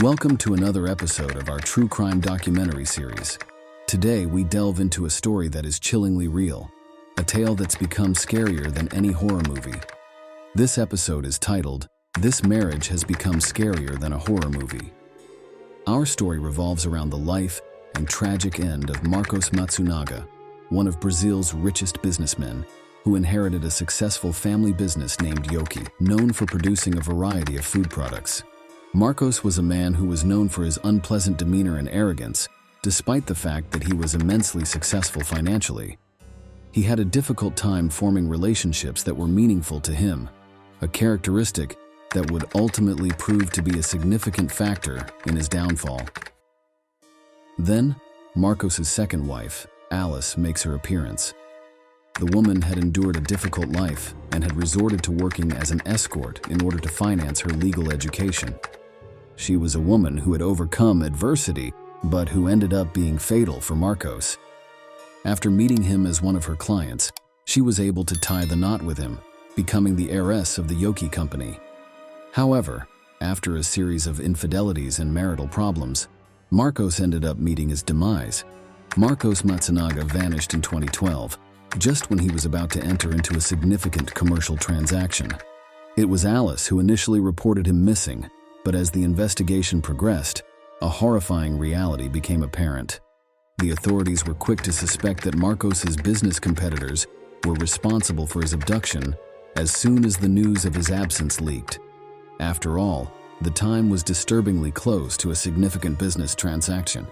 Welcome to another episode of our true crime documentary series. Today, we delve into a story that is chillingly real, a tale that's become scarier than any horror movie. This episode is titled, "This Marriage Has Become Scarier Than a Horror Movie." Our story revolves around the life and tragic end of Marcos Matsunaga, one of Brazil's richest businessmen, who inherited a successful family business named Yoki, known for producing a variety of food products. Marcos was a man who was known for his unpleasant demeanor and arrogance, despite the fact that he was immensely successful financially. He had a difficult time forming relationships that were meaningful to him, a characteristic that would ultimately prove to be a significant factor in his downfall. Then, Marcos's second wife, Alice, makes her appearance. The woman had endured a difficult life and had resorted to working as an escort in order to finance her legal education. She was a woman who had overcome adversity, but who ended up being fatal for Marcos. After meeting him as one of her clients, she was able to tie the knot with him, becoming the heiress of the Yoki company. However, after a series of infidelities and marital problems, Marcos ended up meeting his demise. Marcos Matsunaga vanished in 2012, just when he was about to enter into a significant commercial transaction. It was Alice who initially reported him missing, but as the investigation progressed, a horrifying reality became apparent. The authorities were quick to suspect that Marcos's business competitors were responsible for his abduction as soon as the news of his absence leaked. After all, the time was disturbingly close to a significant business transaction.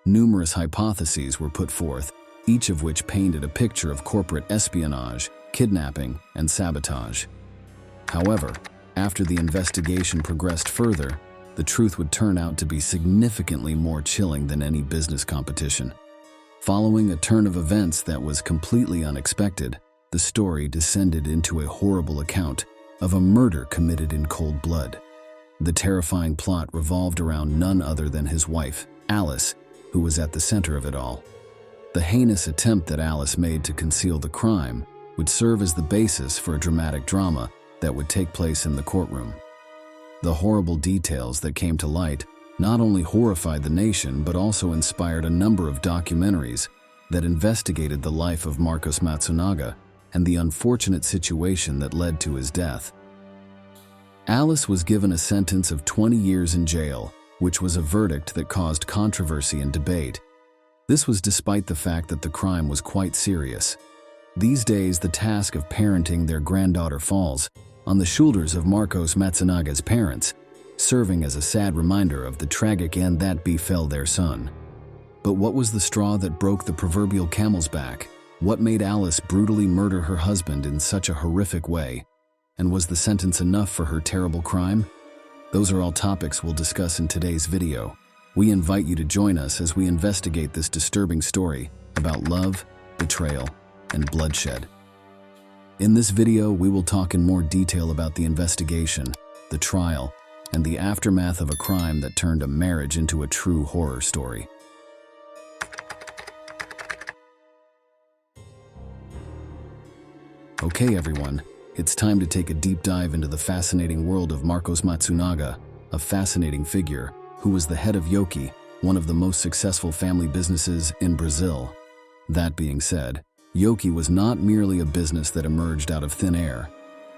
Numerous hypotheses were put forth, each of which painted a picture of corporate espionage, kidnapping, and sabotage. However, after the investigation progressed further, the truth would turn out to be significantly more chilling than any business competition. Following a turn of events that was completely unexpected, the story descended into a horrible account of a murder committed in cold blood. The terrifying plot revolved around none other than his wife, Alice, who was at the center of it all. The heinous attempt that Alice made to conceal the crime would serve as the basis for a dramatic drama that would take place in the courtroom. The horrible details that came to light not only horrified the nation but also inspired a number of documentaries that investigated the life of Marcos Matsunaga and the unfortunate situation that led to his death. Alice was given a sentence of 20 years in jail, which was a verdict that caused controversy and debate. This was despite the fact that the crime was quite serious. These days, the task of parenting their granddaughter falls on the shoulders of Marcos Matsunaga's parents, serving as a sad reminder of the tragic end that befell their son. But what was the straw that broke the proverbial camel's back? What made Alice brutally murder her husband in such a horrific way? And was the sentence enough for her terrible crime? Those are all topics we'll discuss in today's video. We invite you to join us as we investigate this disturbing story about love, betrayal, and bloodshed. In this video, we will talk in more detail about the investigation, the trial, and the aftermath of a crime that turned a marriage into a true horror story. Okay, everyone, it's time to take a deep dive into the fascinating world of Marcos Matsunaga, a fascinating figure who was the head of Yoki, one of the most successful family businesses in Brazil. That being said, Yoki was not merely a business that emerged out of thin air.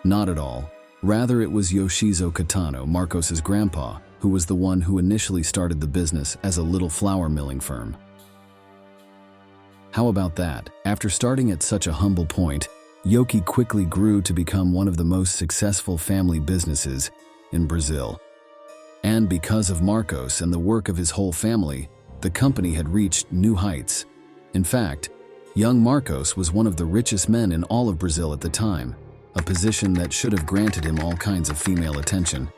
Not at all. Rather, it was Yoshizo Kitano, Marcos's grandpa, who was the one who initially started the business as a little flour milling firm. How about that? After starting at such a humble point, Yoki quickly grew to become one of the most successful family businesses in Brazil. And because of Marcos and the work of his whole family, the company had reached new heights. In fact, young Marcos was one of the richest men in all of Brazil at the time, a position that should have granted him all kinds of female attention.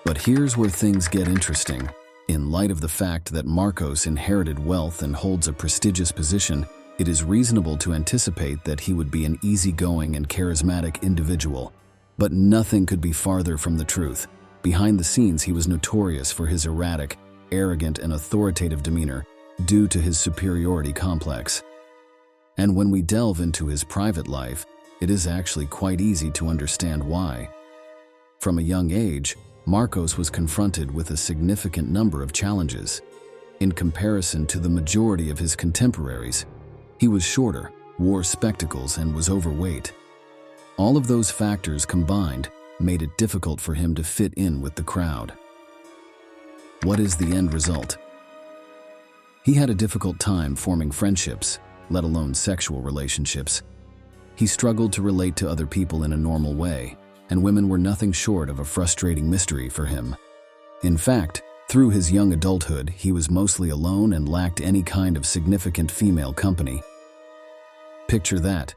But here's where things get interesting. In light of the fact that Marcos inherited wealth and holds a prestigious position, it is reasonable to anticipate that he would be an easygoing and charismatic individual. But nothing could be farther from the truth. Behind the scenes, he was notorious for his erratic, arrogant, and authoritative demeanor due to his superiority complex. And when we delve into his private life, it is actually quite easy to understand why. From a young age, Marcos was confronted with a significant number of challenges. In comparison to the majority of his contemporaries, he was shorter, wore spectacles, and was overweight. All of those factors combined made it difficult for him to fit in with the crowd. What is the end result? He had a difficult time forming friendships, let alone sexual relationships. He struggled to relate to other people in a normal way, and women were nothing short of a frustrating mystery for him. In fact, through his young adulthood, he was mostly alone and lacked any kind of significant female company. Picture that.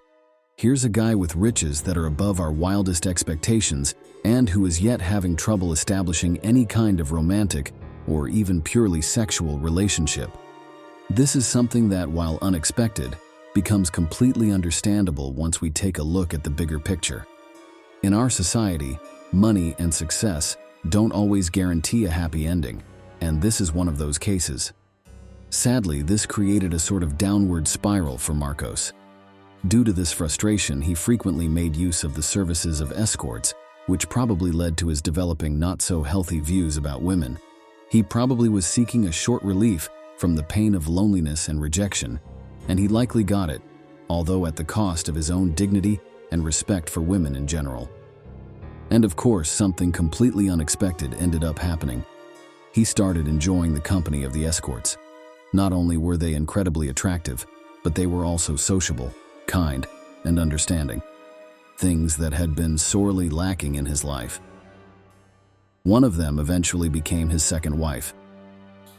Here's a guy with riches that are above our wildest expectations and who is yet having trouble establishing any kind of romantic or even purely sexual relationship. This is something that, while unexpected, becomes completely understandable once we take a look at the bigger picture. In our society, money and success don't always guarantee a happy ending, and this is one of those cases. Sadly, this created a sort of downward spiral for Marcos. Due to this frustration, he frequently made use of the services of escorts, which probably led to his developing not-so-healthy views about women. He probably was seeking a short relief from the pain of loneliness and rejection, and he likely got it, although at the cost of his own dignity and respect for women in general. And of course, something completely unexpected ended up happening. He started enjoying the company of the escorts. Not only were they incredibly attractive, but they were also sociable, kind, and understanding. Things that had been sorely lacking in his life. One of them eventually became his second wife,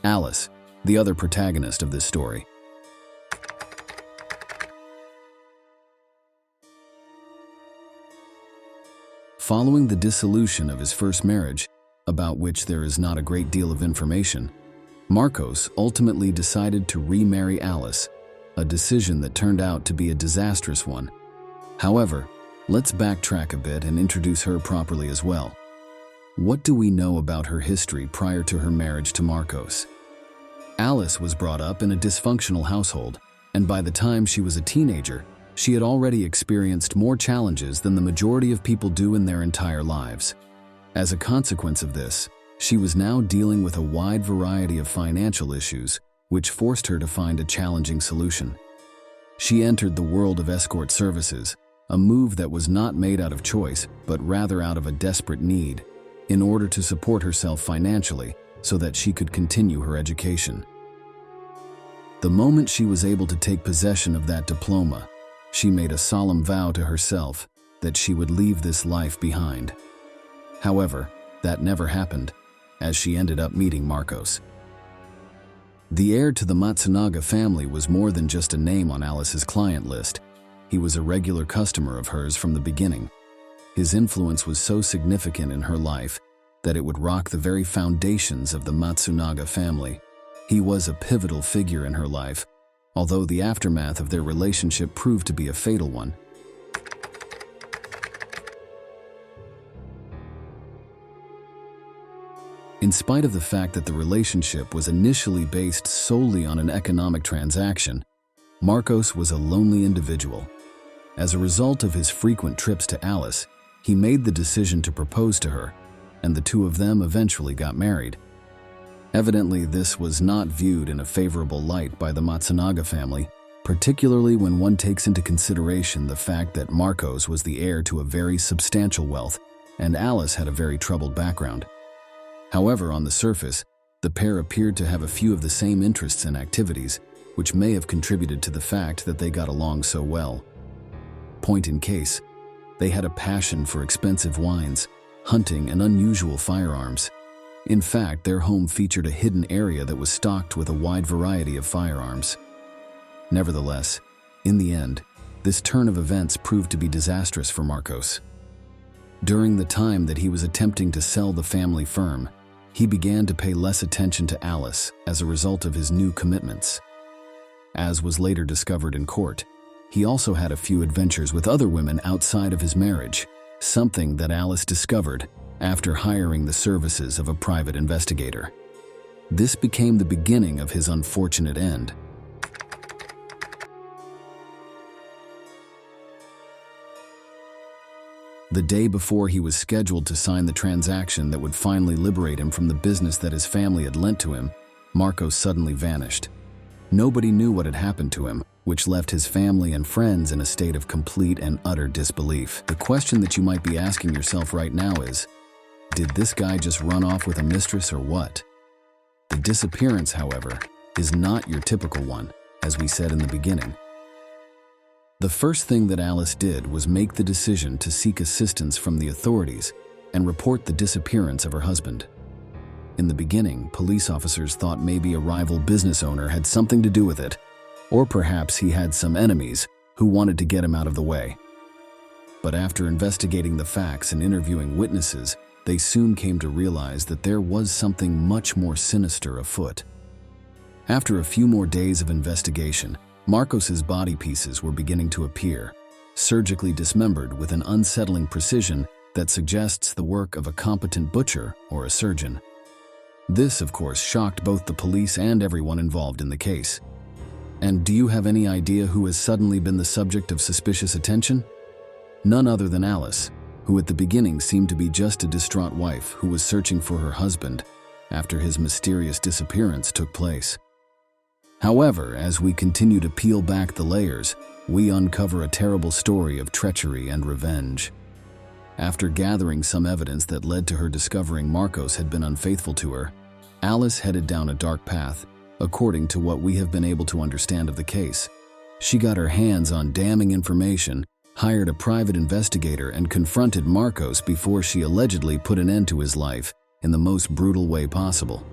Alice, the other protagonist of this story. Following the dissolution of his first marriage, about which there is not a great deal of information, Marcos ultimately decided to remarry Alice, a decision that turned out to be a disastrous one. However, let's backtrack a bit and introduce her properly as well. What do we know about her history prior to her marriage to Marcos? Alice was brought up in a dysfunctional household, and by the time she was a teenager, she had already experienced more challenges than the majority of people do in their entire lives. As a consequence of this, she was now dealing with a wide variety of financial issues, which forced her to find a challenging solution. She entered the world of escort services, a move that was not made out of choice, but rather out of a desperate need, in order to support herself financially so that she could continue her education. The moment she was able to take possession of that diploma, she made a solemn vow to herself that she would leave this life behind. However, that never happened, as she ended up meeting Marcos. The heir to the Matsunaga family was more than just a name on Alice's client list. He was a regular customer of hers from the beginning. His influence was so significant in her life that it would rock the very foundations of the Matsunaga family. He was a pivotal figure in her life, although the aftermath of their relationship proved to be a fatal one. In spite of the fact that the relationship was initially based solely on an economic transaction, Marcos was a lonely individual. As a result of his frequent trips to Alice, he made the decision to propose to her, and the two of them eventually got married. Evidently, this was not viewed in a favorable light by the Matsunaga family, particularly when one takes into consideration the fact that Marcos was the heir to a very substantial wealth, and Alice had a very troubled background. However, on the surface, the pair appeared to have a few of the same interests and activities, which may have contributed to the fact that they got along so well. Point in case, they had a passion for expensive wines, hunting, and unusual firearms. In fact, their home featured a hidden area that was stocked with a wide variety of firearms. Nevertheless, in the end, this turn of events proved to be disastrous for Marcos. During the time that he was attempting to sell the family firm, he began to pay less attention to Alice as a result of his new commitments. As was later discovered in court, he also had a few adventures with other women outside of his marriage, something that Alice discovered after hiring the services of a private investigator. This became the beginning of his unfortunate end. The day before he was scheduled to sign the transaction that would finally liberate him from the business that his family had lent to him, Marcos suddenly vanished. Nobody knew what had happened to him, which left his family and friends in a state of complete and utter disbelief. The question that you might be asking yourself right now is, did this guy just run off with a mistress or what? The disappearance, however, is not your typical one, as we said in the beginning. The first thing that Alice did was make the decision to seek assistance from the authorities and report the disappearance of her husband. In the beginning, police officers thought maybe a rival business owner had something to do with it, or perhaps he had some enemies who wanted to get him out of the way. But after investigating the facts and interviewing witnesses, they soon came to realize that there was something much more sinister afoot. After a few more days of investigation, Marcos's body pieces were beginning to appear, surgically dismembered with an unsettling precision that suggests the work of a competent butcher or a surgeon. This, of course, shocked both the police and everyone involved in the case. And do you have any idea who has suddenly been the subject of suspicious attention? None other than Alice, who at the beginning seemed to be just a distraught wife who was searching for her husband after his mysterious disappearance took place. However, as we continue to peel back the layers, we uncover a terrible story of treachery and revenge. After gathering some evidence that led to her discovering Marcos had been unfaithful to her, Alice headed down a dark path, according to what we have been able to understand of the case. She got her hands on damning information, hired a private investigator, and confronted Marcos before she allegedly put an end to his life in the most brutal way possible.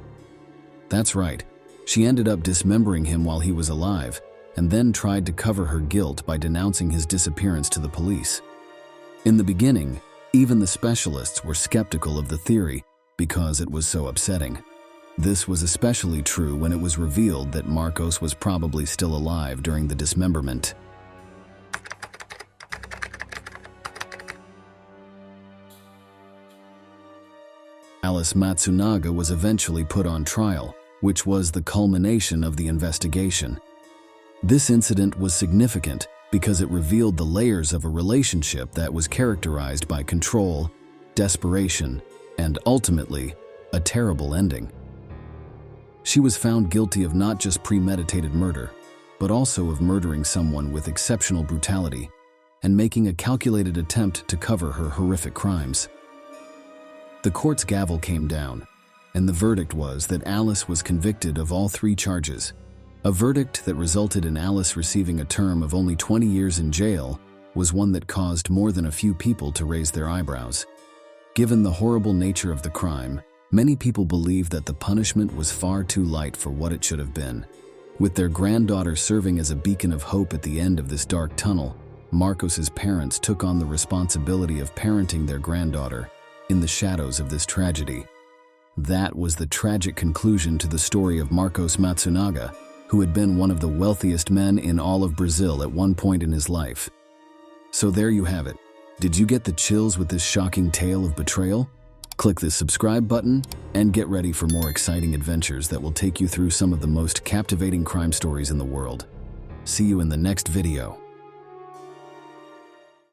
That's right. She ended up dismembering him while he was alive, and then tried to cover her guilt by denouncing his disappearance to the police. In the beginning, even the specialists were skeptical of the theory because it was so upsetting. This was especially true when it was revealed that Marcos was probably still alive during the dismemberment. Alice Matsunaga was eventually put on trial, which was the culmination of the investigation. This incident was significant because it revealed the layers of a relationship that was characterized by control, desperation, and ultimately, a terrible ending. She was found guilty of not just premeditated murder, but also of murdering someone with exceptional brutality and making a calculated attempt to cover her horrific crimes. The court's gavel came down, and the verdict was that Alice was convicted of all 3 charges. A verdict that resulted in Alice receiving a term of only 20 years in jail was one that caused more than a few people to raise their eyebrows. Given the horrible nature of the crime, many people believe that the punishment was far too light for what it should have been. With their granddaughter serving as a beacon of hope at the end of this dark tunnel, Marcos's parents took on the responsibility of parenting their granddaughter in the shadows of this tragedy. That was the tragic conclusion to the story of Marcos Matsunaga, who had been one of the wealthiest men in all of Brazil at one point in his life. So there you have it. Did you get the chills with this shocking tale of betrayal? Click the subscribe button and get ready for more exciting adventures that will take you through some of the most captivating crime stories in the world. See you in the next video.